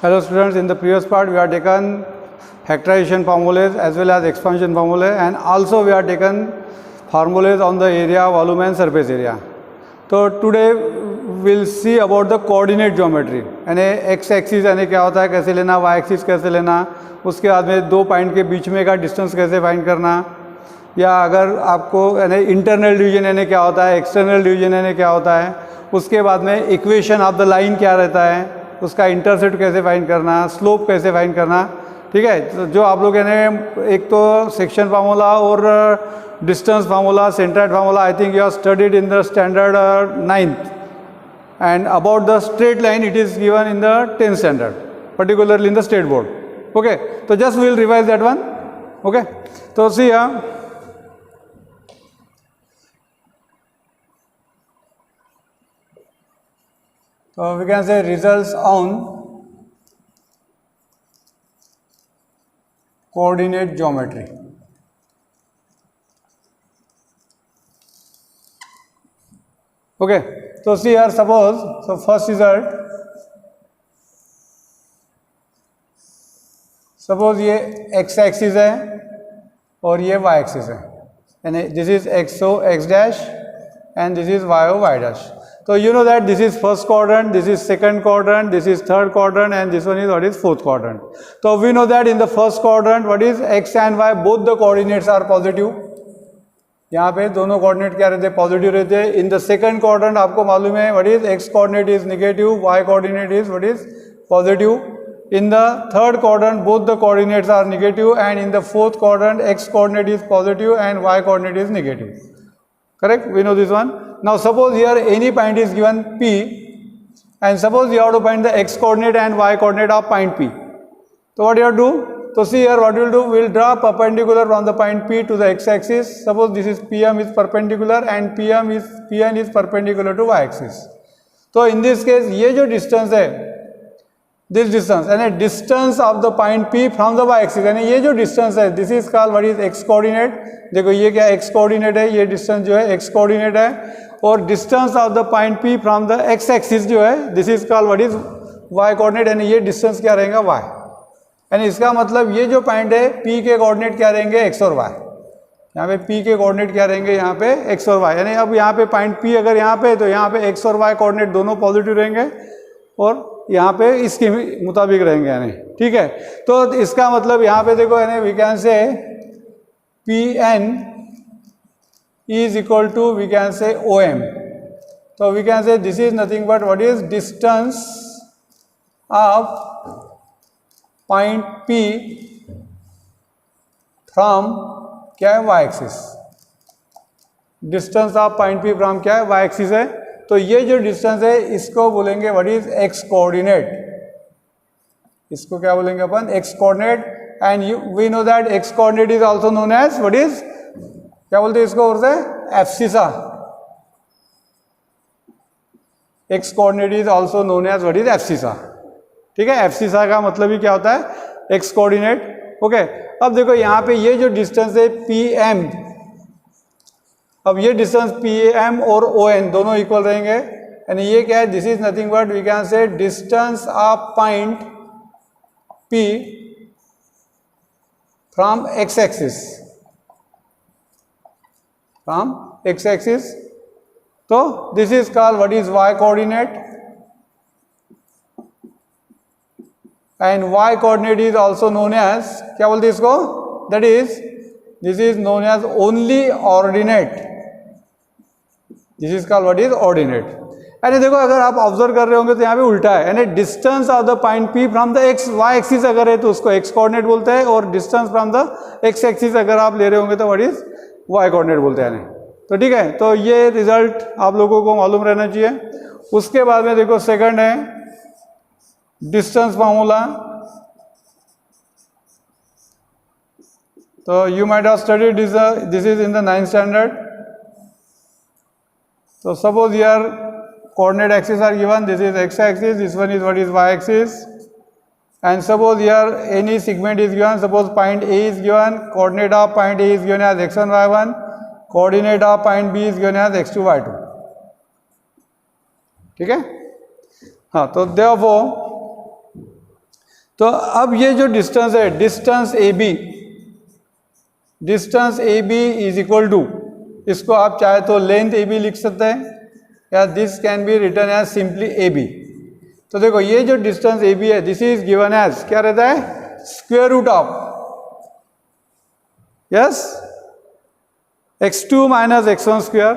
Hello students, in the previous part we have taken factorization formulas as well as expansion formula, and also we have taken formulas on the area, volume and surface area. So today we will see about the coordinate geometry, यानी x axis यानी क्या होता है, कैसे लेना, y axis कैसे लेना, उसके बाद में दो पॉइंट के बीच में का डिस्टेंस कैसे फाइंड करना, या अगर आपको यानी इंटरनल डिवीजन यानी क्या होता है, एक्सटर्नल डिवीजन यानी क्या होता है, उसके बाद में इक्वेशन ऑफ द लाइन क्या रहता है, उसका इंटरसेप्ट कैसे फाइंड करना, स्लोप कैसे फाइंड करना. ठीक है, तो जो आप लोग यानी एक तो सेक्शन फार्मूला और distance formula, centroid formula, I think you are studied in the standard 9th, and about the straight line it is given in the 10th standard, particularly in the state board. Okay, so just we will revise that one. Okay, so see here, so we can say results on coordinate geometry. Okay, so see here, suppose, so first result, suppose ये x axis है और ये y axis है, यानी this is x o x dash and this is y o y dash. So you know that this is first quadrant, this is second quadrant, this is third quadrant, and this one is what is fourth quadrant. So we know that in the first quadrant what is x and y, both the coordinates are positive. यहाँ पे दोनों coordinate क्या रहते हैं, positive रहते हैं. In the second quadrant आपको मालूम है what is x coordinate is negative, y coordinate is what is positive. In the third quadrant both the coordinates are negative, and in the fourth quadrant x coordinate is positive and y coordinate is negative. Correct, we know this one. Now suppose here any point is given P, and suppose you have to find the x coordinate and y coordinate of point P. So what you have to do? So see here what we will do, we will draw perpendicular from the point P to the x axis. Suppose this is PM is perpendicular and PN is perpendicular to y axis. So in this case ये जो distance है, this distance यानी distance of the point P from the y axis, यानी ये जो distance है, this is called what is x coordinate. देखो ये क्या x coordinate है, ये distance जो है x coordinate है, और distance of the point P from the x axis जो है, this is called what is y coordinate, यानी ये distance क्या रहेगा y. यानी इसका मतलब ये जो पॉइंट है P के कोऑर्डिनेट क्या रहेंगे x और y. यहाँ पे P के कोऑर्डिनेट क्या रहेंगे, यहाँ पे x और y. यानी अब यहाँ पे पॉइंट P अगर यहाँ पे, तो यहाँ पे x और y कोऑर्डिनेट दोनों पॉजिटिव रहेंगे और यहाँ पे इसके मुताबिक रहेंगे, यानी ठीक है. तो इसका मतलब यहाँ पे देखो, यानी we can say Pn is equal to, we can say OM. So we can say this is nothing but what is distance of point P from क्या है y axis. Distance of point P from क्या है y axis है. तो ये जो distance है इसको बोलेंगे व्हाट इज x कोऑर्डिनेट. इसको क्या बोलेंगे अपन, x coordinate. And we know that x coordinate is also known as what is, क्या बोलते हैं इसको, और say abscissa. x coordinate is also known as what is abscissa. ठीक है, एब्सिसा का मतलब ही क्या होता है, x कोऑर्डिनेट. ओके, अब देखो यहाँ पे ये जो डिस्टेंस है PM, अब ये डिस्टेंस PM और ON दोनों इक्वल रहेंगे, यानी ये क्या है, this is nothing but we can say distance of point P from x axis, from x axis. तो this is called what is y coordinate, and y coordinate is also known as, क्या बोलते हैं इसको, that is this is known as only ordinate. This is called what is ordinate. यानी देखो अगर आप observe कर रहे होंगे तो यहाँ पे उल्टा है, यानी distance of the point P from the y axis अगर है तो उसको x कोऑर्डिनेट बोलते हैं, और distance from the x axis अगर आप ले रहे होंगे तो व्हाट इज y कोऑर्डिनेट बोलते हैं. तो ठीक है, तो ये रिजल्ट आप लोगों को मालूम रहना चाहिए. उसके बाद में देखो सेकंड है डिस्टेंस फार्मूला. तो you might have studied this is in the 9th standard. So suppose here coordinate axes are given, this is x axis, this one is what is y axis, and suppose here any segment is given, suppose point A is given, coordinate of point A is given as x1 y1, coordinate of point B is given as x2 y2. ठीक है. हाँ, तो therefore तो अब ये जो distance है, distance A B is equal to, इसको आप चाहे तो लेंथ ए बी लिख सकते हैं, या this can be written as simply A B. तो देखो ये जो डिस्टेंस ए बी है, दिस इज गिवन एज क्या रहता है, square root of yes x2 minus x1 square,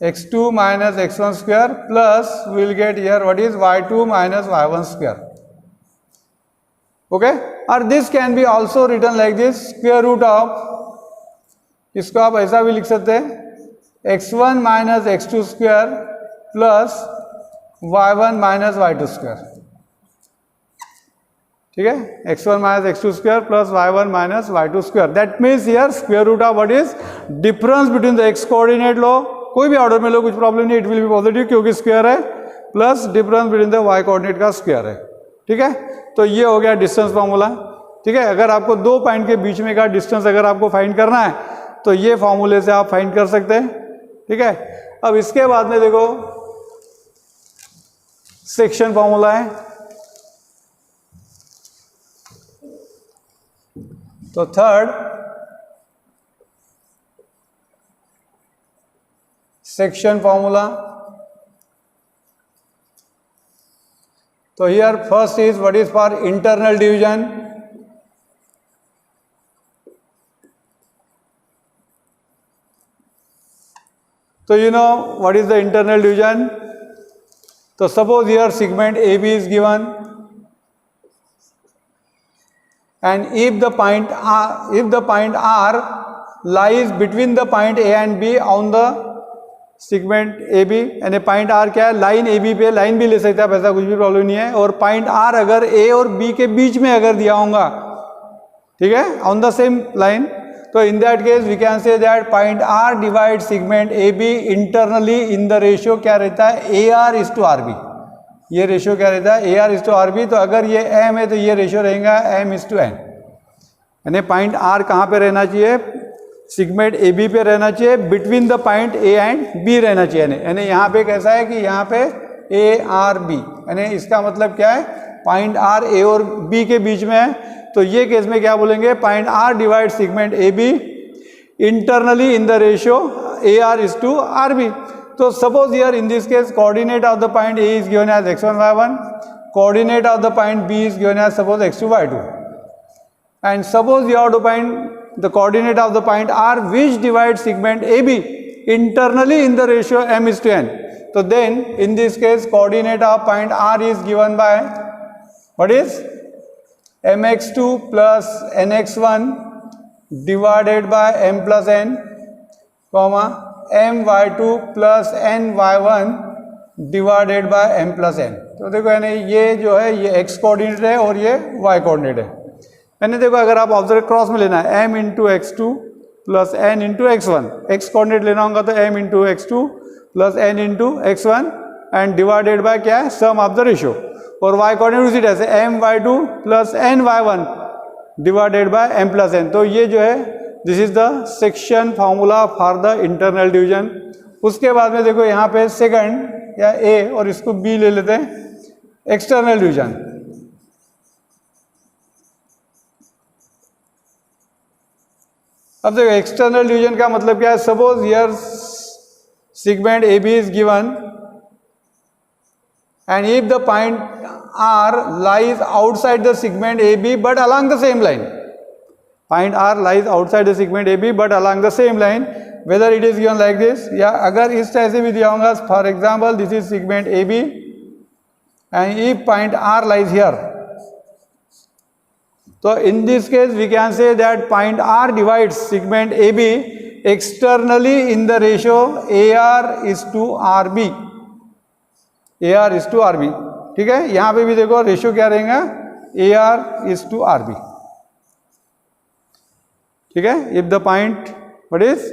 x2 minus x1 square plus we will get here what is y2 minus y1 square. Okay, or this can be also written like this, square root of, इसको आप ऐसा भी लिख सकते हैं, x1 minus x2 square plus y1 minus y2 square. ठीक है, x1 minus x2 square plus y1 minus y2 square. That means here square root of what is difference between the x coordinate लो, कोई भी order में लो, कुछ problem नहीं, it will be positive क्योंकि square है, plus difference between the y coordinate का square है। ठीक है, तो ये हो गया डिस्टेंस फॉर्मूला। ठीक है, अगर आपको दो पॉइंट के बीच में का डिस्टेंस अगर आपको फाइंड करना है तो ये फॉर्मूले से आप फाइंड कर सकते हैं। ठीक है, अब इसके बाद में देखो सेक्शन फॉर्मूला है। तो थर्ड सेक्शन फॉर्मूला, तो here first is what is for internal division. तो you know what is the internal division. तो suppose here segment A B is given and if the point R lies between the point A and B on the segment AB, यानी point R क्या है, line AB पे, line भी ले सकते हैं आप, ऐसा कुछ भी प्रॉब्लम नहीं है, और पॉइंट R अगर A और B के बीच में अगर दिया होगा, ठीक है, ऑन द सेम लाइन, तो in that case we can say that point R divide segment AB internally in the ratio क्या रहता है, AR इज टू RB। ये रेशियो क्या रहता है, AR इज टू RB। तो अगर ये M है तो ये रेशियो रहेगा M इज टू N, यानी पॉइंट R कहाँ पे रहना चाहिए, सेगमेंट AB पे रहना चाहिए, between the point A and B रहना चाहिए। यानी यहाँ पे कैसा है कि यहाँ पे ARB, यानी इसका मतलब क्या है, पॉइंट R A और B के बीच में है। तो ये केस में क्या बोलेंगे, point R divide segment AB internally in the ratio AR is to RB। तो suppose here in this case coordinate of the point A is given as x1 y1, coordinate of the point B is given as suppose x2 y2, and suppose you have to find the coordinate of the point R which divides segment AB internally in the ratio m is to n. So then in this case coordinate of point R is given by what is mx2 plus nx1 divided by m plus n, comma my2 plus ny1 divided by m plus n. तो देखो यानी ये जो है ये x coordinate है और ये y कोऑर्डिनेट है। यानी देखो अगर आप ऑब्जर्व क्रॉस में लेना है m into x2 plus n into x1, x coordinate लेना होगा तो m into x2 plus n into x1 and divided by क्या है, सम ऑफ द रेशियो, और y कोऑर्डिनेट उसी तरह से my2 plus ny1 divided by m plus n। तो ये जो है this is the section formula for the internal division. उसके बाद में देखो यहाँ पे सेकंड या a और इसको b ले लेते हैं, एक्सटर्नल डिवीजन। अब देखो एक्सटर्नल डिवीजन का मतलब क्या है, suppose here segment AB is given and if the point R lies outside the segment AB but along the same line, point R lies outside the segment AB but along the same line, whether it is given like this या अगर इस तरह से भी दिया होगा, for example this is segment AB and if point R lies here, तो in this case we can say that point R divides segment AB externally in the ratio AR is to RB, AR is to RB। ठीक है, यहां पे भी देखो ratio क्या रहेगा, AR is to RB। ठीक है, if the point what is,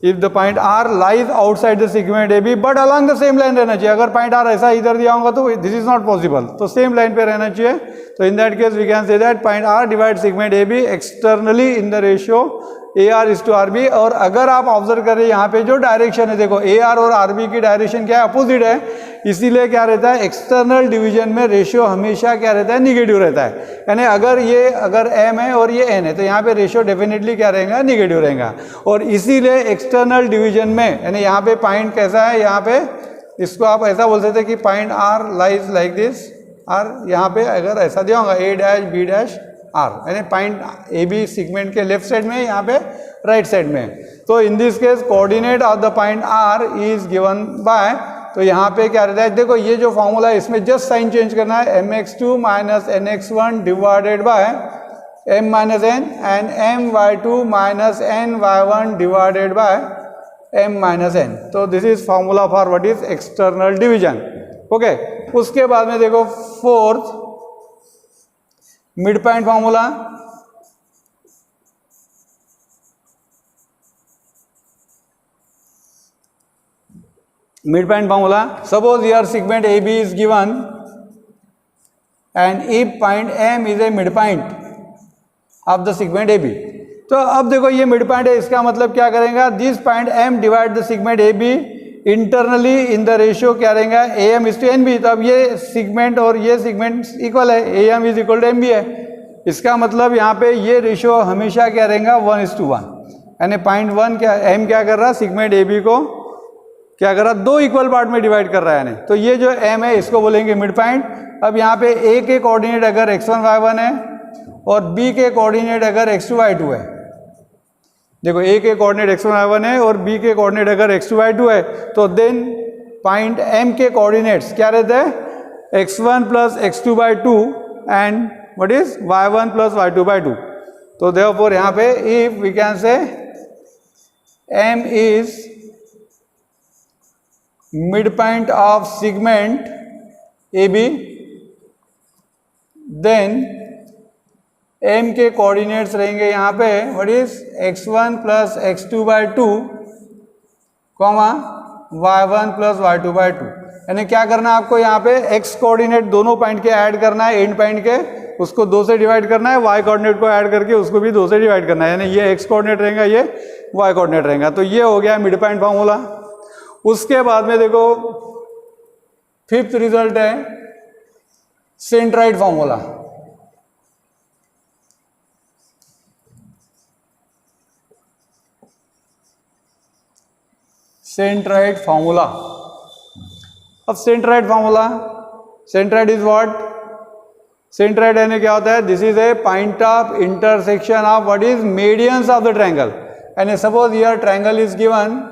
if the point R lies outside the segment AB but along the same line रहना चाहिए। अगर पॉइंट R ऐसा इधर दिया होगा तो दिस इज नॉट पॉसिबल, तो सेम लाइन पे रहना चाहिए। तो in that case we can say that point R divide segment AB externally in the ratio A R is to R B. और अगर आप ऑब्जर्व करें यहाँ पे जो डायरेक्शन है, देखो ए आर और आर बी की डायरेक्शन क्या है, अपोजिट है, इसीलिए क्या रहता है एक्सटर्नल डिवीजन में रेशियो हमेशा क्या रहता है, निगेटिव रहता है। यानी अगर एम है और ये एन है तो यहाँ पे रेशियो डेफिनेटली क्या रहेगा, निगेटिव रहेगा। और इसीलिए एक्सटर्नल डिवीजन में यानी यहाँ पे पॉइंट कैसा है, यहाँ पे इसको आप ऐसा बोल सकते हैं कि point R lies like this, R यहाँ पे अगर ऐसा दिया होगा A dash B dash R, यानी पॉइंट ए बी सेगमेंट के लेफ्ट साइड में, यहाँ पे राइट साइड में। तो in this case coordinate of the point R is given by, तो यहाँ पे क्या रहता है, देखो ये जो फॉर्मूला है इसमें जस्ट साइन चेंज करना है, mx2 minus nx1 divided by m minus n and my2 minus ny1 divided by m minus n। तो this is formula for what is external division. Okay, उसके बाद में देखो fourth mid point formula. Mid point formula, suppose your segment A B is given and if point M is a mid point of the segment A B. तो अब देखो ये mid point है, इसका मतलब क्या करेगा, this point M divide the segment A B internally in the ratio क्या रहेगा, A M is to N B. तो अब ये सेगमेंट और ये सेगमेंट इक्वल है, A M is equal to M B है। इसका मतलब यहाँ पे ये रेशियो हमेशा क्या रहेगा, 1:1। यानी पॉइंट वन क्या, एम क्या कर रहा है, सेगमेंट ए बी को क्या कर रहा है, 2 इक्वल पार्ट में डिवाइड कर रहा है। तो ये जो एम है इसको बोलेंगे मिड पॉइंट। अब यहाँ पे ए के कोऑर्डिनेट अगर x1 y1 है और बी के कोऑर्डिनेट अगर x2 y2 है, देखो ए के कोऑर्डिनेट x1 y1 है और बी के कोऑर्डिनेट अगर x2 y2 है, तो देन पॉइंट एम के कोऑर्डिनेट्स क्या रहते हैं, x1 plus x2 by 2 and what is y1 plus y2 by 2। तो देयरफॉर यहाँ पे if we can say m इज midpoint of segment AB, then M के कोऑर्डिनेट्स रहेंगे यहाँ पे what is x1 plus x2 by 2 comma y1 plus y2 by 2। यानी क्या करना है आपको, यहाँ पे x कोऑर्डिनेट दोनों पॉइंट के ऐड करना है, एंड पॉइंट के, उसको 2 से डिवाइड करना है, y कोऑर्डिनेट को ऐड करके उसको भी 2 से डिवाइड करना है, यानी ये x कोऑर्डिनेट रहेगा, ये y कोऑर्डिनेट रहेगा। तो ये हो गया मिड पॉइंट फॉर्मूला। उसके बाद में देखो फिफ्थ रिजल्ट है सेंट्राइड फॉर्मूला। सेंट्राइड फॉर्मूला, अब centroid formula, centroid is what, centroid यानी क्या होता है, this is a point of intersection of what is medians of the triangle. And suppose here triangle is given,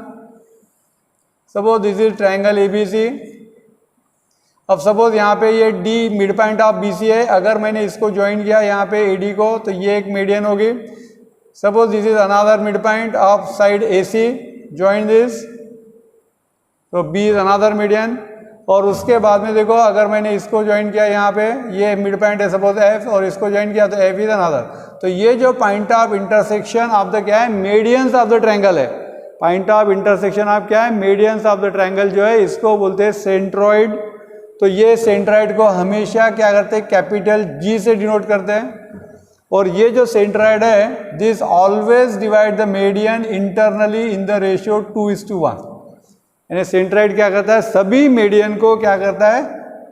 suppose this is triangle ABC। अब suppose यहाँ पे ये D mid point of BC है, अगर मैंने इसको ज्वाइन किया यहाँ पे AD को तो ये एक मीडियन होगी। Suppose this is another mid point of side AC, join this, तो B इज अनदर मीडियन। और उसके बाद में देखो अगर मैंने इसको ज्वाइन किया यहाँ पे, ये मिड पॉइंट है सपोज F, और इसको ज्वाइन किया तो F इज अनदर। तो ये जो point of intersection of the क्या है, मीडियंस ऑफ द ट्रायंगल है, पॉइंट ऑफ इंटरसेक्शन ऑफ क्या है, मीडियंस ऑफ द ट्रायंगल जो है, इसको बोलते हैं सेंट्रॉइड। तो ये सेंट्रॉइड को हमेशा क्या करते हैं, कैपिटल G से डिनोट करते हैं। और ये जो सेंट्रॉइड है, this always divide the median internally in the ratio 2:1। यानी सेंट्रॉइड क्या करता है, सभी मीडियन को क्या करता है,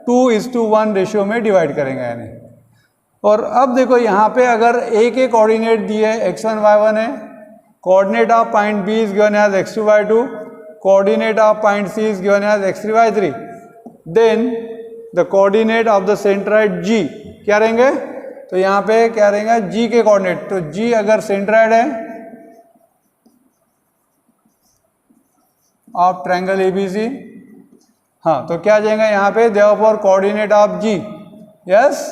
2:1 रेशियो में डिवाइड करेंगे यानी। और अब देखो यहाँ पे अगर A के कोऑर्डिनेट दिए x1 y1 है, coordinate of point B is given as x2 y2, coordinate of point C is given as x3 y3, then the coordinate of the centroid G क्या रहेंगे, तो यहाँ पे क्या रहेगा, G के कोऑर्डिनेट। तो G अगर सेंट्रॉइड है ऑफ ट्रायंगल ABC, हाँ तो क्या जाएगा यहाँ पे, therefore coordinate of G, yes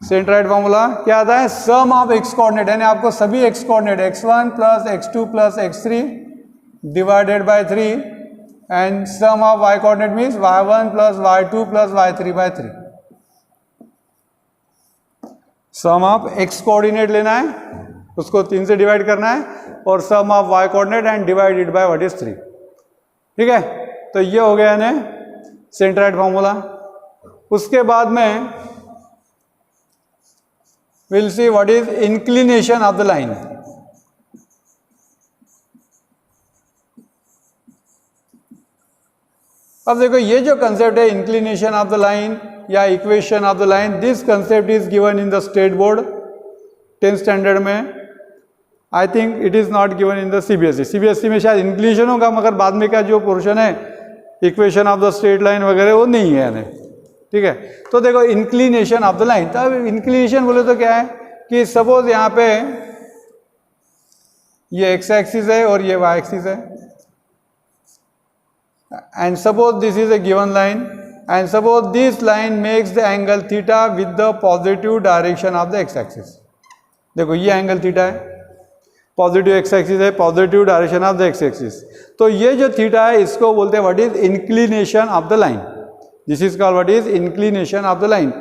centroid formula क्या आता है, सम ऑफ x कोऑर्डिनेट, यानी आपको सभी x coordinate x1 plus x2 plus x3 divided by 3 and sum of y coordinate means y1 plus y2 plus y3 by 3। Sum of x coordinate लेना है, उसको 3 से डिवाइड करना है, और sum of y coordinate and divided by what is 3। ठीक है, तो ये हो गया यानी सेंट्रॉइड फॉर्मूला। उसके बाद में we'll see what is inclination of the line। अब देखो ये जो कंसेप्ट है इंक्लिनेशन ऑफ द लाइन या equation of the line, this concept is given in the state board 10th standard में। I think it is not given in the CBSE. CBSE में शायद inclination होगा, मगर बाद में का जो पोर्शन है equation of the straight line वगैरह वो नहीं है यानी, ठीक है। तो देखो इंक्लिनेशन ऑफ द लाइन, तब इंक्लिनेशन बोले तो क्या है कि सपोज यहाँ पे ये एक्स एक्सिस है और ये वाई एक्सिस है, and suppose this is a given line and suppose this line makes the angle theta with the positive direction of the x axis। देखो ये एंगल थीटा है, पॉजिटिव एक्स एक्सिस है, positive direction of the x axis. तो ये जो theta है इसको बोलते हैं what is inclination of the line. This is called what is inclination of the line,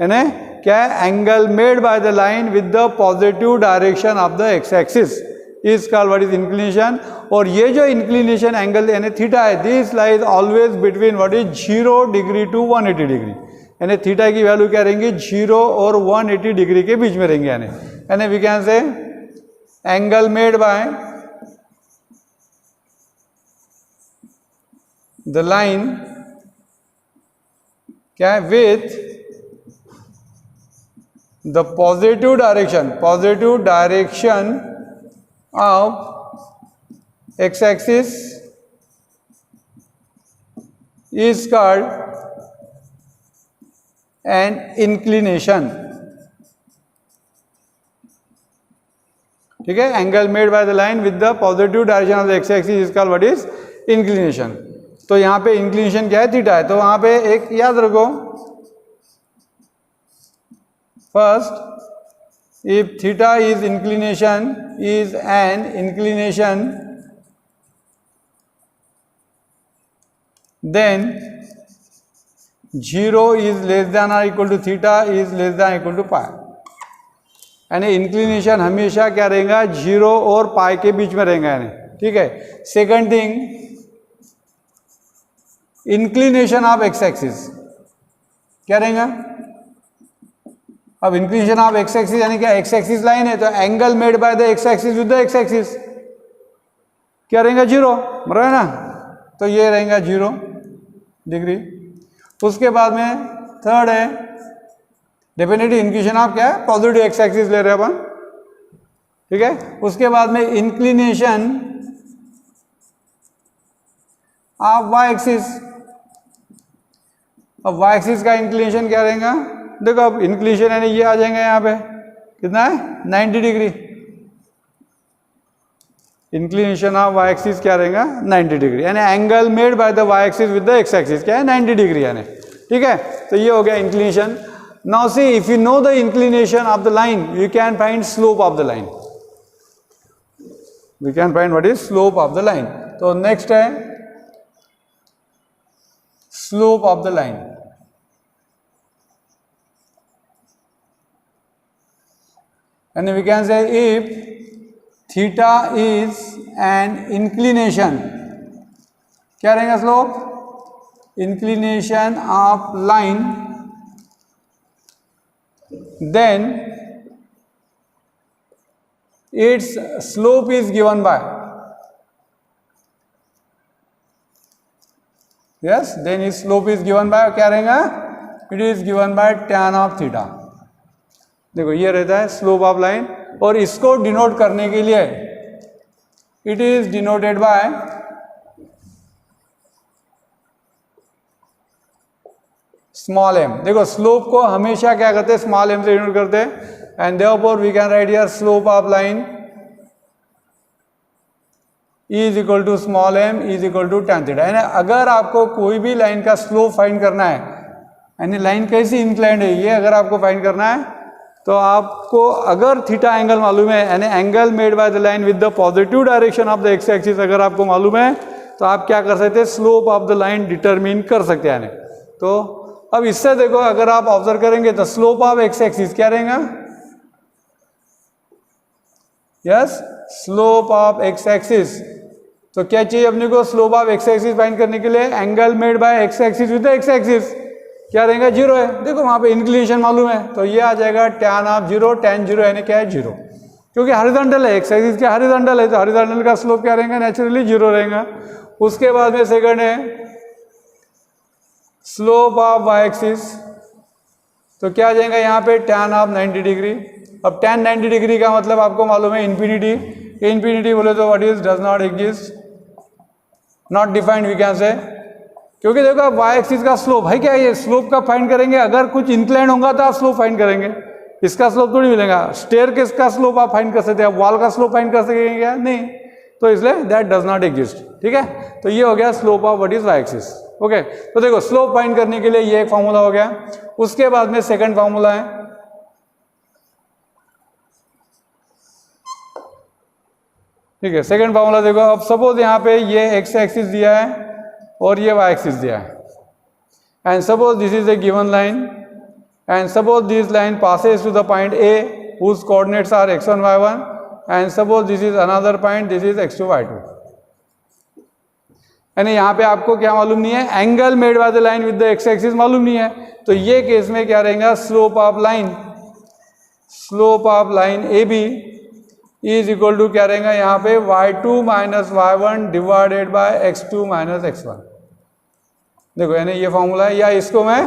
यानी क्या है angle made by the line with the positive direction of the x axis is called what is inclination. और ये जो inclination angle यानी theta है, this lies always between what is 0 degree to 180 degree, यानी theta की value क्या रहेंगी 0 और 180 डिग्री के बीच में रहेंगे, यानी we can say angle made by the line क्या है with the positive direction of x axis is called an inclination, ठीक है। Angle made by the line with the positive direction of the x axis is called what is inclination. तो यहाँ पे inclination क्या है theta है, तो वहां पे एक याद रखो, first if theta is inclination is an inclination, then 0 is less than or equal to theta is less than or equal to pi, यानी इंक्लिनेशन हमेशा क्या रहेगा 0 और पाई के बीच में रहेगा, यानी ठीक है। Second thing, inclination of x axis क्या रहेगा, अब इंक्लिनेशन ऑफ एक्स एक्सिस यानी क्या, एक्स एक्सिस लाइन है तो angle made by the x axis with the x axis क्या रहेगा 0, बराबर है ना। तो ये रहेगा 0 डिग्री। उसके बाद में थर्ड है डेफिनेटली इंक्लिनेशन ऑफ क्या है पॉजिटिव एक्स एक्सिस ले रहे हैं अपन, ठीक है। उसके बाद में इंक्लिनेशन ऑफ वाई एक्सिस, अब वाई एक्सिस का इंक्लिनेशन क्या रहेगा, देखो अब इंक्लिनेशन यानी ये आ जाएंगे यहाँ पे कितना है 90 degree, inclination of y axis क्या रहेगा 90 डिग्री, यानी angle made by the y axis with the x axis क्या है 90 डिग्री, यानी ठीक है। तो ये हो गया inclination. Now see if you know the inclination of the line you can find slope of the line, we can find what is slope of the line. तो नेक्स्ट है slope of the line, and we can say if theta is an inclination क्या रहेगा slope, inclination of line, then its slope is given by, yes, then its slope is given by क्या रहेगा, it is given by tan of theta। देखो ये रहता है slope of line, और इसको डिनोट करने के लिए it is denoted by small M. देखो स्लोप को हमेशा क्या करते हैं स्मॉल एम से डिनोट करते हैं, and therefore we can write here slope of line is equal to small M is equal to tan theta. यानी अगर आपको कोई भी लाइन का स्लोप फाइंड करना है, यानी लाइन कैसी इंक्लाइंड है ये अगर आपको फाइंड करना है, तो आपको अगर थीटा एंगल मालूम है, यानी angle made by the line with the positive direction of the x axis अगर आपको मालूम है, तो आप क्या कर सकते हैं slope of the line determine कर सकते हैं। तो अब इससे देखो अगर आप ऑब्जर्व करेंगे तो स्लोप ऑफ एक्स एक्सिस क्या रहेगा, yes slope of x axis. तो क्या चाहिए अपने को slope of x axis find करने के लिए, angle made bye x axis with the x axis क्या रहेगा 0 है। देखो वहां पे इंक्लिनेशन मालूम है तो ये आ जाएगा tan ऑफ 0, tan 0 यानी क्या है 0, क्योंकि हॉरिजॉन्टल है एक्स एक्सिस क्या हॉरिजॉन्टल है, तो हॉरिजॉन्टल का स्लोप क्या रहेगा नेचुरली 0 रहेगा। उसके बाद में सेकंड है स्लोप ऑफ वाई एक्सिस, तो क्या आ जाएगा यहाँ पे tan ऑफ 90 डिग्री। अब tan 90 डिग्री का मतलब आपको मालूम है इन्फिनिटी, इन्फिनिटी बोले तो what is does not exist, not defined we can say, क्योंकि देखो वाई एक्सिस का स्लोप है क्या, ये स्लोप का फाइंड करेंगे, अगर कुछ इंक्लाइन होगा तो आप स्लोप फाइंड करेंगे, इसका स्लोप थोड़ी मिलेगा। स्टेयरकेस का स्लोप आप फाइंड कर सकते हैं, आप वॉल का स्लोप फाइंड कर सकेंगे क्या, नहीं, तो इसलिए दैट डज नॉट एग्जिस्ट। ठीक है, तो ये हो गया slope of what is y axis. Okay, तो देखो स्लोप फाइंड करने के लिए ये एक फॉर्मूला हो गया, उसके बाद में सेकंड फॉर्मूला है, ठीक है, सेकंड फॉर्मूला देखो। अब सपोज यहाँ पे ये एक्स एक्सिस दिया है और ये वाई एक्सिस दिया है, and suppose this is a given line, and suppose this line passes to the point A whose coordinates are x1 y1, and suppose this is another point, this is x2 y2। यानी यहाँ पे आपको क्या मालूम नहीं है, angle made by the line with the x axis मालूम नहीं है, तो ये केस में क्या रहेगा, slope of line A B is equal to क्या रहेगा यहाँ पे y2 minus y1 divided by x2 minus x1। देखो यानी ये फॉर्मूला है, या इसको मैं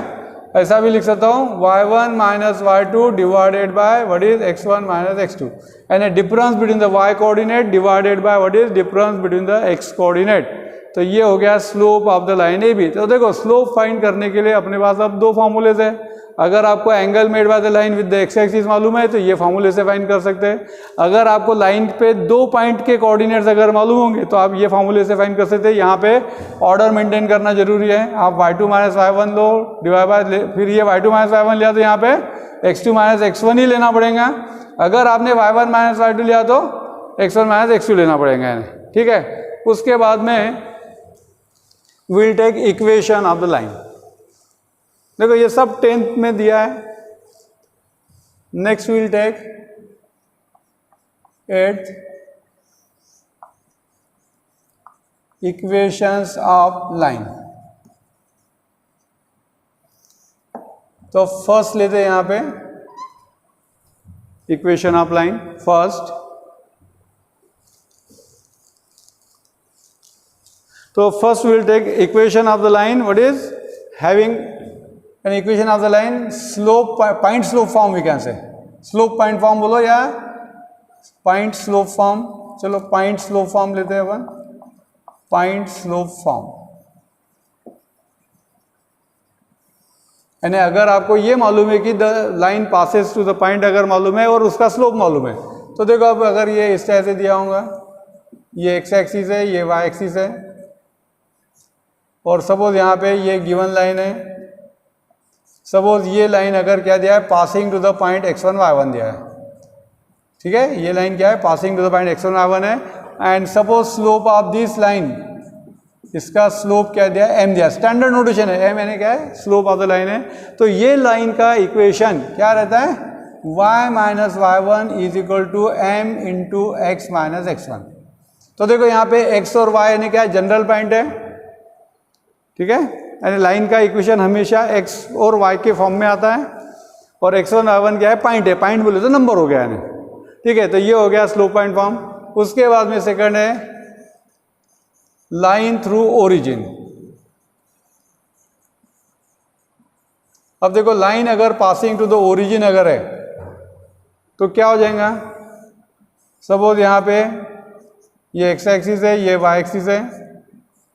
ऐसा भी लिख सकता हूँ y1 minus y2 divided by what is x1 minus x2, यानी difference between the y coordinate divided by what is difference between the x coordinate. तो ये हो गया slope of the line A B. तो देखो स्लोप फाइंड करने के लिए अपने पास अब दो फॉर्मूलेज है, अगर आपको angle made by the line with the x axis मालूम है तो ये फॉर्मूले से फाइंड कर सकते हैं, अगर आपको लाइन पे दो पॉइंट के कोऑर्डिनेट्स अगर मालूम होंगे तो आप ये फॉर्मूले से फाइंड कर सकते हैं। यहाँ पे ऑर्डर मेंटेन करना जरूरी है, आप y2 minus y1 low divide by, फिर ये y2 माइनस y1 लिया तो यहाँ पे x2 माइनस x1 ही लेना पड़ेगा, अगर आपने y1 माइनस y2 लिया तो x1 माइनस x2 लेना पड़ेगा, ठीक है। उसके बाद में will take equation of the line, देखो ये सब 10th में दिया है। Next will take 8th equations of line. तो फर्स्ट लेते हैं यहाँ पे इक्वेशन ऑफ लाइन। फर्स्ट तो first will take equation of the line what is having an equation of the line slope point slope form we can say, slope point form बोलो या point slope form, चलो point slope form लेते हैं अपन, point slope form। यानी अगर आपको ये मालूम है कि the line passes to the point अगर मालूम है और उसका स्लोप मालूम है, तो देखो अब अगर ये इस तरह से दिया होगा, ये x एक्सिस है, ये y एक्सिस है, और सपोज यहाँ पे ये गिवन लाइन है, सपोज ये लाइन अगर क्या दिया है, passing to the point x1 y1 दिया है, ठीक है, ये लाइन क्या है, passing to the point x1 y1 है, and suppose slope of this line, इसका स्लोप क्या दिया है, m दिया, स्टैंडर्ड नोटेशन है, m यानी क्या है, स्लोप ऑफ द लाइन है। तो ये लाइन का इक्वेशन क्या रहता है, y minus y1 is equal to m into x minus x1। तो देखो यहाँ पे x और y यानी क्या है, जनरल पॉइंट है, ठीक है, यानी लाइन का इक्वेशन हमेशा x और y के फॉर्म में आता है, और x1 y1 क्या है, पॉइंट है, पॉइंट बोले तो नंबर हो गया यानी, ठीक है। तो ये हो गया स्लोप पॉइंट फॉर्म। उसके बाद में सेकंड है लाइन थ्रू ओरिजिन। अब देखो लाइन अगर पासिंग टू द ओरिजिन अगर है तो क्या हो जाएगा, सपोज यहाँ पे ये x एक्सिस है, ये y एक्सिस है,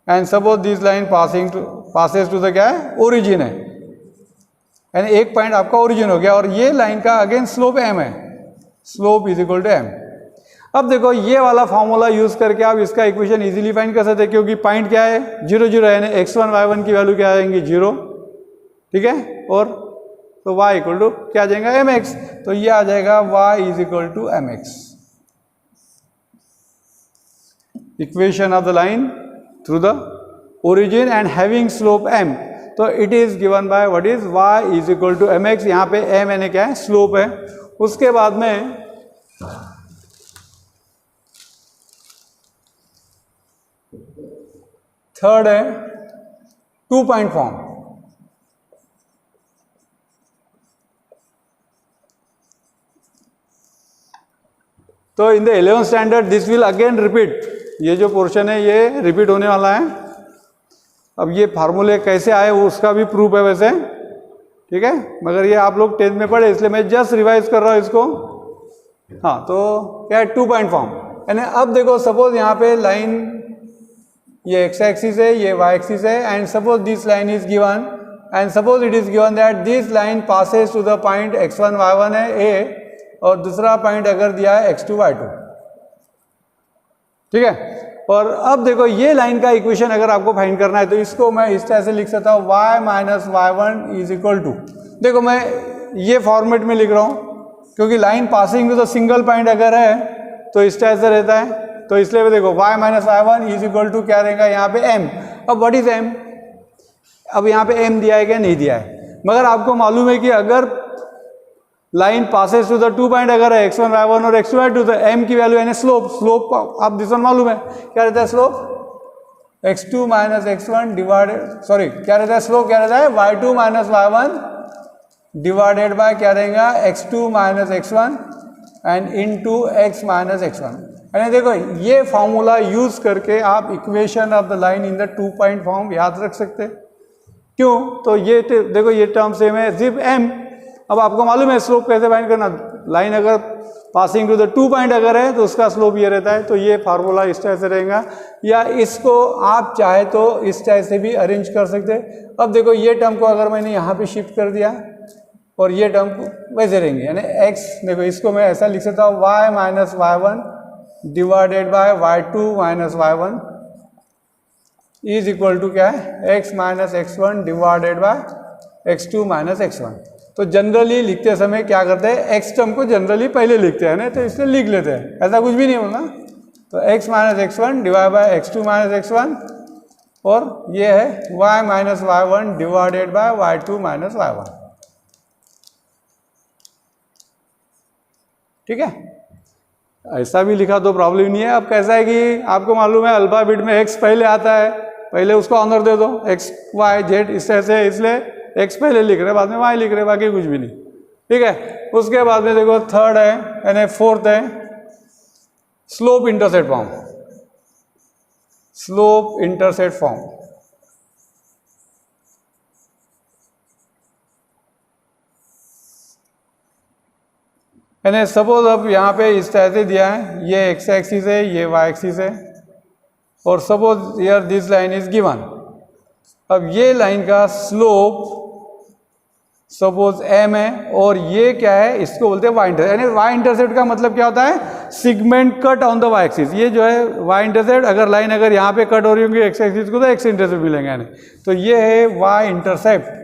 and suppose this line passes to the क्या है, ओरिजिन है, यानी एक पॉइंट आपका ओरिजिन हो गया, और ये लाइन का अगेन स्लोप m है, slope is equal to m। अब देखो ये वाला फॉर्मूला यूज करके आप इसका इक्वेशन इजीली फाइंड कर सकते हैं, क्योंकि पॉइंट क्या है, 0 0 है, यानी x1 y1 की वैल्यू क्या आएंगी, 0, ठीक है, और तो y इक्वल टू क्या आ जाएगा, mx, तो ये आ जाएगा y is equal to mx। Equation of the line through the origin and having slope m, तो it is given by what is y is equal to mx। यहाँ पे m यानी क्या है, स्लोप है। उसके बाद में थर्ड है 2 पॉइंट फॉर्म। तो in the 11th standard this will again repeat, ये जो पोर्शन है ये रिपीट होने वाला है। अब ये फार्मूले कैसे आए वो उसका भी प्रूफ है वैसे, ठीक है, मगर ये आप लोग 10th में पढ़े इसलिए मैं जस्ट रिवाइज कर रहा हूँ इसको। हाँ, तो क्या है 2 पॉइंट फॉर्म, यानी अब देखो सपोज यहाँ पे लाइन ये x एक्सिस है, ये y एक्सिस है, and suppose this line is given, and suppose it is given that this line passes to the point x1 y1 है a, और दूसरा पॉइंट अगर दिया है x2 y2, ठीक है। और अब देखो ये लाइन का इक्वेशन अगर आपको फाइंड करना है तो इसको मैं इस तरह से लिख सकता हूँ y minus y1 is equal to, देखो मैं ये फॉर्मेट में लिख रहा हूँ क्योंकि line passing to the single point अगर है तो इस तरह से रहता है, तो इसलिए देखो y minus y1 is equal to क्या रहेगा यहाँ पे m। अब व्हाट इज m, अब यहाँ पे m दिया है क्या, नहीं दिया है, मगर आपको मालूम है कि अगर line passes to the 2 point अगर है x1 y1 और x2 y2 तो m की वैल्यू यानी स्लोप आप दिस वन मालूम है क्या रहता है, slope x2 minus x1 divided, sorry क्या रहता है स्लोप, क्या रहता है y2 minus y1 divided by क्या रहेगा x2 minus x1 and into x minus x1। यानी देखो ये फॉर्मूला यूज करके आप equation of the line in the 2 point form याद रख सकते हैं। क्यों, तो ये देखो ये टर्म सेम है सिर्फ m। अब आपको मालूम है स्लोप कैसे फाइंड करना, लाइन अगर पासिंग टू द 2 पॉइंट अगर है तो उसका स्लोप ये रहता है, तो ये फार्मूला इस तरह से रहेगा, या इसको आप चाहे तो इस तरह से भी अरेंज कर सकते हैं। अब देखो ये टर्म को अगर मैंने यहाँ पे शिफ्ट कर दिया और ये टर्म वैसे रहेंगे, यानी x, देखो इसको मैं ऐसा लिख सकता हूँ y minus y1 divided by y2 minus y1 is equal to क्या है x minus x1 divided by x2 minus x1। तो जनरली लिखते समय क्या करते हैं, x टर्म को जनरली पहले लिखते हैं ना, तो इसलिए लिख लेते हैं, ऐसा कुछ भी नहीं होना। तो x minus x1 divide by x2 minus x1, और ये है y minus y1 divided by y2 minus y1, ठीक है। ऐसा भी लिखा तो प्रॉब्लम नहीं है। अब कैसा है कि आपको मालूम है अल्फाबेट में x पहले आता है, पहले उसको ऑनर दे दो x y z इस तरह से, इसलिए x पहले लिख रहे बाद में y लिख रहे, बाकी कुछ भी नहीं, ठीक है। उसके बाद में देखो थर्ड है यानी फोर्थ है slope intercept form, slope intercept form. यानी सपोज अब यहाँ पे इस तरह से दिया है, ये x एक्सिस है, ये y एक्सिस है, और suppose here this line is given. अब ये लाइन का स्लोप सपोज m है, और ये क्या है, इसको बोलते हैं y इंटरसेप्ट। यानी y इंटरसेप्ट का मतलब क्या होता है, segment cut on the y axis. ये जो है y इंटरसेप्ट, अगर लाइन अगर यहाँ पे कट हो रही होंगी x एक्सिस को तो x इंटरसेप्ट मिलेंगे, यानी तो ये है y इंटरसेप्ट।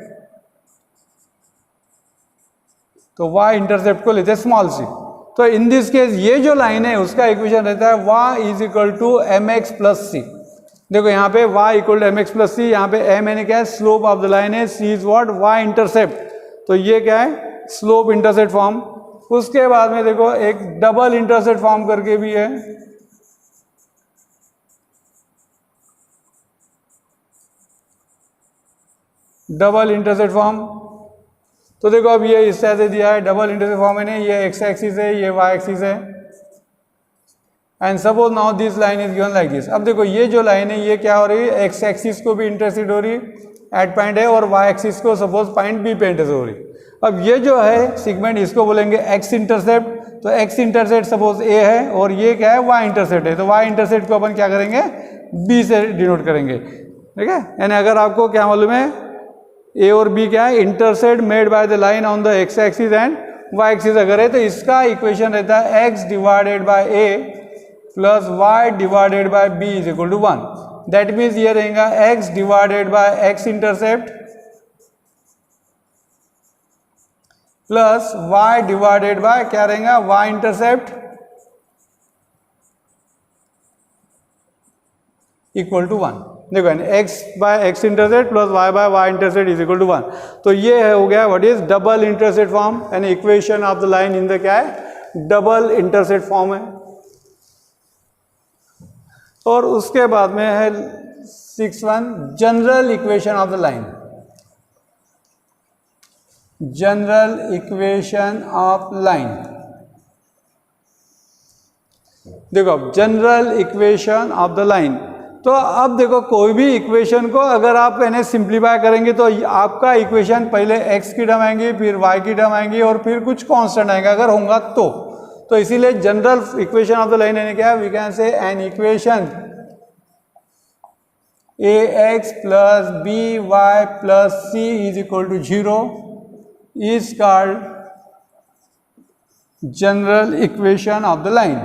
तो y इंटरसेप्ट को लेते हैं स्मॉल c। तो इन दिस केस ये जो लाइन है उसका इक्वेशन रहता है y is equal to mx plus c। देखो यहाँ पे y equal to mx plus c, यहाँ पे m यानी क्या है स्लोप ऑफ द लाइन है, c is what y intercept. तो ये क्या है स्लोप इंटरसेप्ट फॉर्म। उसके बाद में देखो एक डबल इंटरसेप्ट फॉर्म करके भी है, डबल इंटरसेप्ट फॉर्म। तो देखो अब ये इस तरह से दिया है डबल इंटरसेप्ट फॉर्म है, ये x एक्सिस है, ये y एक्सिस है, and suppose now this line is given like this. अब देखो ये जो लाइन है ये क्या हो रही है, x एक्सिस को भी इंटरसेक्ट हो रही है एट पॉइंट है, और y एक्सिस को सपोज पॉइंट बी पे इंटरसेक्ट हो रही है। अब ये जो है सिगमेंट इसको बोलेंगे x इंटरसेप्ट। तो x इंटरसेप्ट सपोज a है, और ये क्या है y इंटरसेप्ट है, तो y इंटरसेप्ट को अपन क्या करेंगे b से डिनोट करेंगे, ठीक है। यानी अगर आपको क्या मालूम है a और b क्या है, intercept made by the line on the x axis and y axis अगर है, तो इसका इक्वेशन रहता है x divided by a plus y divided by b is equal to 1। That means ये रहेगा x divided by x intercept plus y divided by क्या रहेगा y इंटरसेप्ट इक्वल टू 1। देखो x by x intercept plus y by y intercept is equal to 1। तो ये हो गया what is double intercept form, यानी equation of the line in the क्या है डबल इंटरसेप्ट फॉर्म है। और उसके बाद में है 6th general equation of the line, general equation of line. देखो अब general equation of the line, तो अब देखो कोई भी इक्वेशन को अगर आप इन्हें सिंप्लीफाई करेंगे तो आपका इक्वेशन पहले x की टर्म आएंगी, फिर y की टर्म आएंगी और फिर कुछ कांस्टेंट आएगा अगर होगा तो इसीलिए general equation of the line यानी क्या है, we can say an equation ax plus by plus c is equal to 0 is called general equation of the line.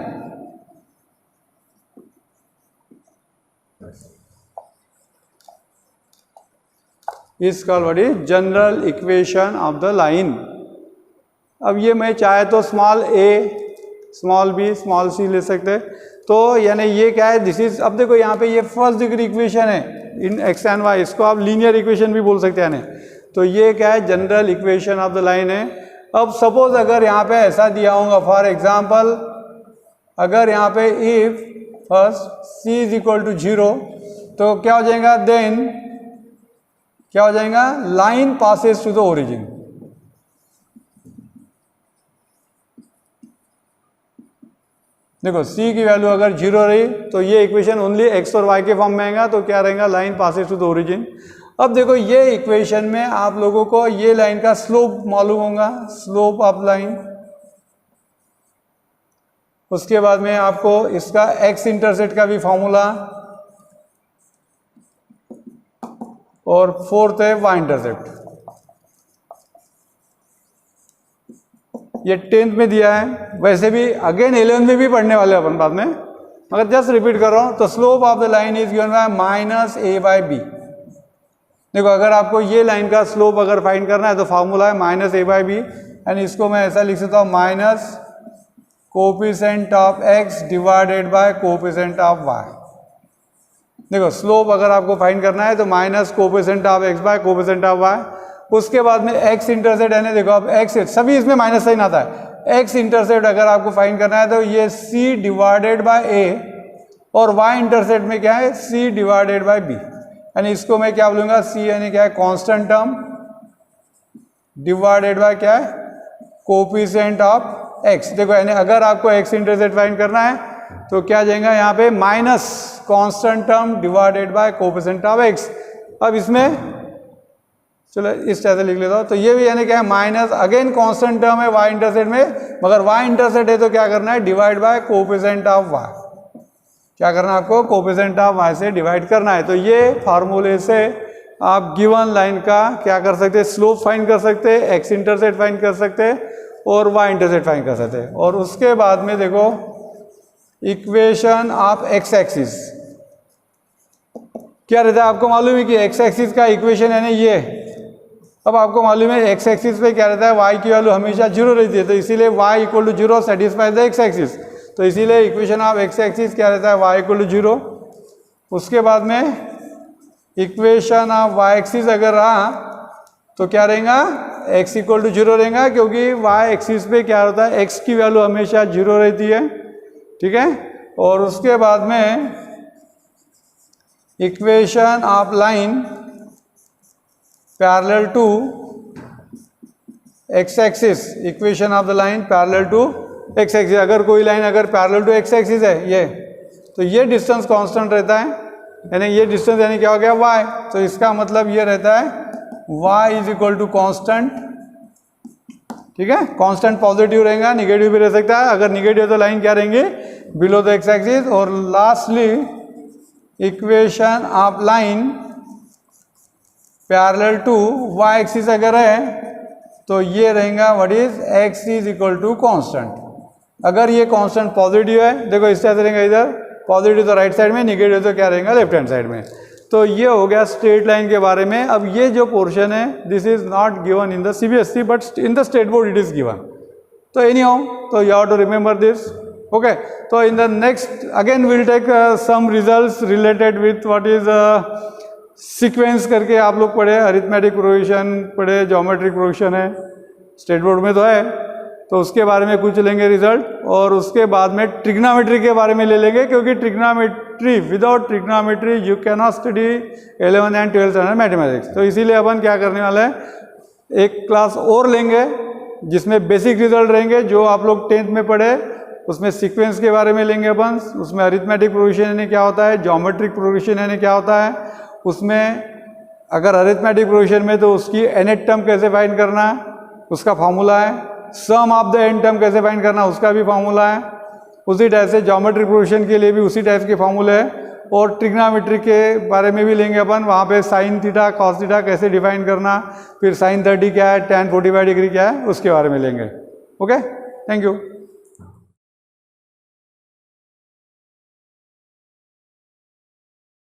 Is called what is general equation of the line. अब ये मैं चाहे तो small a small b small c ले सकते हैं, तो यानी ये क्या है, दिस इज, अब देखो यहाँ पे ये फर्स्ट डिग्री इक्वेशन है इन x एंड y, इसको आप लीनियर इक्वेशन भी बोल सकते हैं। तो ये क्या है, general equation of the line है। अब सपोज अगर यहाँ पे ऐसा दिया होगा, फॉर एग्जांपल अगर यहाँ पे if first c is equal to 0 तो क्या हो जाएगा, देन क्या हो जाएगा, line passes to the origin. देखो c की वैल्यू अगर 0 रही तो ये इक्वेशन ओनली x और y के फॉर्म में आएगा, तो क्या रहेगा, line passes to the origin. अब देखो ये इक्वेशन में आप लोगों को ये लाइन का स्लोप मालूम होगा, स्लोप ऑफ लाइन। उसके बाद में आपको इसका x इंटरसेप्ट का भी फॉर्मूला, और फोर्थ है y इंटरसेप्ट। ये 10th में दिया है, वैसे भी अगेन 11th में भी पढ़ने वाले अपन बाद में, मगर जस्ट रिपीट कर रहा हूं। तो slope of the line is given by minus a by B. देखो अगर आपको ये लाइन का स्लोप अगर फाइंड करना है तो फॉर्मूला है minus a by B, and इसको मैं ऐसा लिख सकता हूँ minus coefficient of x divided by coefficient of y। देखो स्लोप अगर आपको फाइंड करना है तो minus coefficient of x by coefficient of y। उसके बाद में x इंटरसेप्ट है, देखो अब x सभी इसमें माइनस साइन आता है। x इंटरसेप्ट अगर आपको फाइंड करना है तो ये c डिवाइडेड बाय a, और y इंटरसेप्ट में क्या है, c डिवाइडेड बाय b। यानी इसको मैं क्या बोलूँगा, c यानी क्या है, कांस्टेंट टर्म डिवाइडेड बाय क्या है, कोफिशिएंट ऑफ x। देखो यानी अगर आपको x इंटरसेप्ट फाइंड करना है तो क्या जाएगा यहाँ पे, minus constant term divided by coefficient of x। अब इसमें चलो इस तरह से लिख लेता हूँ, तो ये भी यानी क्या है, माइनस अगेन कांस्टेंट टर्म है y इंटरसेप्ट में, मगर y इंटरसेप्ट है तो क्या करना है, divide by coefficient of y। क्या करना है आपको, कोफिशिएंट ऑफ y से डिवाइड करना है। तो ये फार्मूले से आप गिवन लाइन का क्या कर सकते हैं, स्लोप फाइंड कर सकते हैं, x इंटरसेप्ट फाइंड कर सकते हैं, और y इंटरसेप्ट फाइंड कर सकते हैं। और उसके बाद में देखो इक्वेशन ऑफ x एक्सिस क्या रहता है, आपको मालूम है कि x एक्सिस का इक्वेशन है ना ये। अब आपको मालूम है x एक्सिस पे क्या रहता है, y की वैल्यू हमेशा 0 रहती है, तो इसीलिए y equal to 0 satisfy the x axis. तो इसीलिए इक्वेशन ऑफ x एक्सिस क्या रहता है, y इक्वल टू 0। उसके बाद में इक्वेशन ऑफ y एक्सिस अगर रहा तो क्या रहेगा, x इक्वल टू 0 रहेगा, क्योंकि y एक्सिस पे क्या होता है, x की वैल्यू हमेशा 0 रहती है, ठीक है। और उसके बाद में equation of line parallel to x axis, equation of the line parallel to x axis. अगर कोई लाइन अगर पैरेलल टू x एक्सिस है ये, तो ये डिस्टेंस कांस्टेंट रहता है, यानी ये डिस्टेंस यानी क्या हो गया, y। तो इसका मतलब ये रहता है y is equal to constant, ठीक है। कांस्टेंट पॉजिटिव रहेगा, निगेटिव भी रह सकता है। अगर निगेटिव तो लाइन क्या रहेंगे, बिलो द x एक्सिस। और lastly equation of line parallel to y axis अगर है तो ये रहेगा what is, x is equal to constant. अगर ये कांस्टेंट पॉजिटिव है, देखो इस तरह से रहेगा, इधर पॉजिटिव तो राइट साइड में, निगेटिव तो क्या रहेगा, लेफ्ट हैंड साइड में। तो ये हो गया स्ट्रेट लाइन के बारे में। अब ये जो पोर्शन है, this is not given in the CBSE but in the state board it is given. तो एनी हाउ, तो you have to remember this, okay. तो in the next again will take some results related with what is sequence करके आप लोग पढ़े, arithmetic progression पढ़े, geometric progression है, state board में तो है, तो उसके बारे में कुछ लेंगे रिजल्ट। और उसके बाद में ट्रिग्नोमेट्री के बारे में ले लेंगे, क्योंकि trigonometry, without trigonometry you can not study 11th and 12th standard mathematics. तो इसीलिए अपन क्या करने वाले हैं, एक क्लास और लेंगे जिसमें बेसिक रिजल्ट रहेंगे जो आप लोग 10th में पढ़े, उसमें सीक्वेंस के बारे में लेंगे अपन, उसमें अरिथमेटिक प्रोग्रेशन यानी क्या होता है, ज्योमेट्रिक प्रोग्रेशन यानी क्या होता है, उसमें अगर अरिथमेटिक प्रोग्रेशन में तो उसकी nth टर्म कैसे फाइंड करना है उसका फॉर्मूला है, सम ऑफ द n टर्म कैसे फाइंड करना उसका भी फॉर्मूला है, उसी टाइप से ज्योमेट्रिक प्रोग्रेशन के लिए भी उसी टाइप के फॉर्मूले है, और ट्रिग्नोमेट्री के बारे में भी लेंगे अपन, वहाँ पे साइन थीटा कॉस थीटा कैसे डिफाइन करना, फिर साइन 30 क्या है, tan 45 डिग्री क्या है, उसके बारे में लेंगे। Okay, thank you.